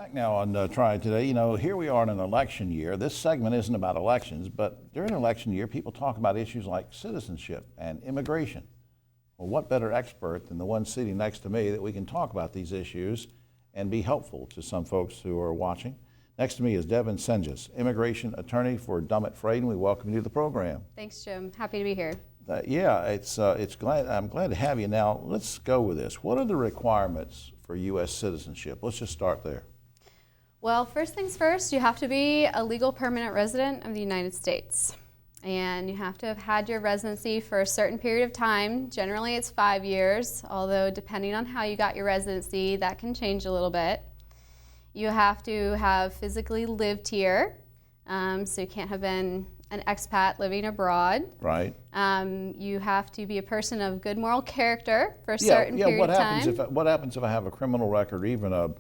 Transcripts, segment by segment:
Back now on Triad today, here we are in an election year. This segment isn't about elections, but during election year, people talk about issues like citizenship and immigration. Well, what better expert than the one sitting next to me that we can talk about these issues and be helpful to some folks who are watching. Next to me is Devon Senges, immigration attorney for Fradin. We welcome you to the program. Thanks, Jim. Happy to be here. I'm glad to have you. Now, let's go with this. What are the requirements for U.S. citizenship? Let's just start there. Well, first things first, you have to be a legal permanent resident of the United States. And you have to have had your residency for a certain period of time. Generally, it's 5 years, although depending on how you got your residency, that can change a little bit. You have to have physically lived here, so you can't have been an expat living abroad. Right. You have to be a person of good moral character for a certain period of time. What happens if I have a criminal record, even a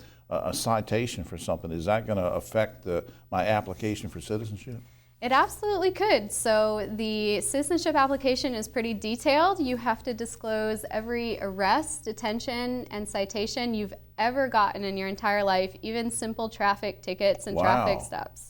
citation for something? Is that going to affect my application for citizenship? It absolutely could. So the citizenship application is pretty detailed. You have to disclose every arrest, detention, and citation you've ever gotten in your entire life, even simple traffic tickets and traffic stops.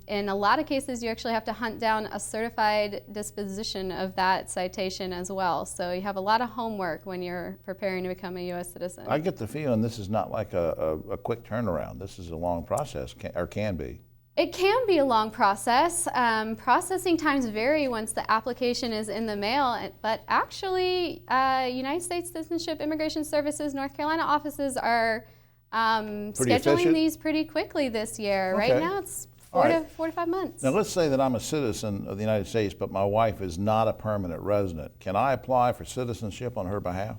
In a lot of cases, you actually have to hunt down a certified disposition of that citation as well. So you have a lot of homework when you're preparing to become a U.S. citizen. I get the feeling this is not like a quick turnaround. This is a long process, or can be. It can be a long process. Processing times vary once the application is in the mail, but actually United States Citizenship Immigration Services North Carolina offices are scheduling these pretty quickly this year. Okay. Right now it's 4 to 5 months. Now let's say that I'm a citizen of the United States, but my wife is not a permanent resident. Can I apply for citizenship on her behalf?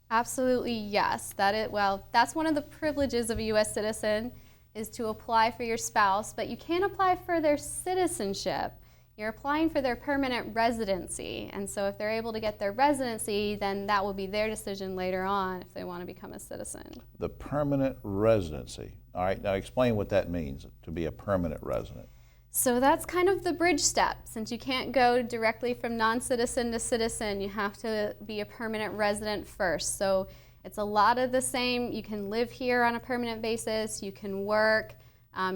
Absolutely, yes. That's one of the privileges of a U.S. citizen, is to apply for your spouse, but you can't apply for their citizenship. You're applying for their permanent residency, and so if they're able to get their residency, then that will be their decision later on if they want to become a citizen. The permanent residency. All right, now explain what that means, to be a permanent resident. So that's kind of the bridge step. Since you can't go directly from non-citizen to citizen, you have to be a permanent resident first. So it's a lot of the same. You can live here on a permanent basis, you can work,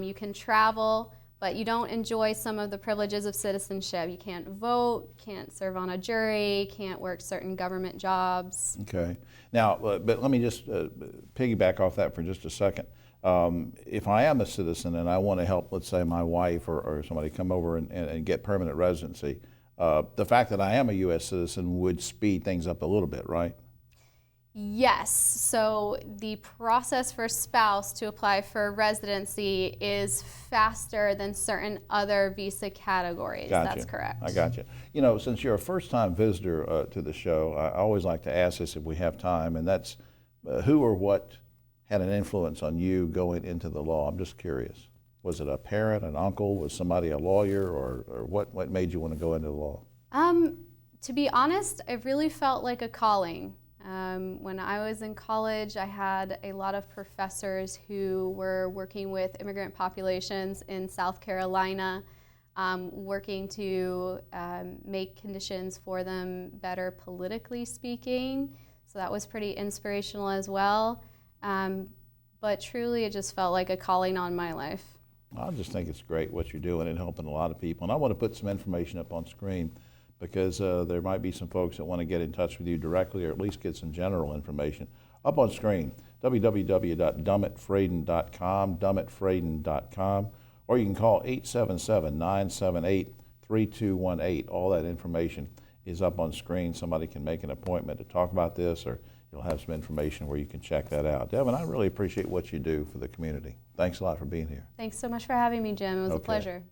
you can travel, but you don't enjoy some of the privileges of citizenship. You can't vote, can't serve on a jury, can't work certain government jobs. Okay. Now, but let me just piggyback off that for just a second. If I am a citizen and I want to help, let's say, my wife or somebody come over and get permanent residency, the fact that I am a U.S. citizen would speed things up a little bit, right? Yes, so the process for a spouse to apply for residency is faster than certain other visa categories. Gotcha. That's correct. I got you. Since you're a first-time visitor to the show, I always like to ask this if we have time, and that's who or what had an influence on you going into the law? I'm just curious. Was it a parent, an uncle? Was somebody a lawyer, or what made you want to go into the law? To be honest, it really felt like a calling. When I was in college, I had a lot of professors who were working with immigrant populations in South Carolina, working to make conditions for them better politically speaking. So that was pretty inspirational as well. But truly, it just felt like a calling on my life. I just think it's great what you're doing and helping a lot of people. And I want to put some information up on screen, because there might be some folks that want to get in touch with you directly, or at least get some general information. Up on screen, www.dummitfradin.com, dummitfradin.com, or you can call 877-978-3218. All that information is up on screen. Somebody can make an appointment to talk about this, or you'll have some information where you can check that out. Devon, I really appreciate what you do for the community. Thanks a lot for being here. Thanks so much for having me, Jim. It was a pleasure.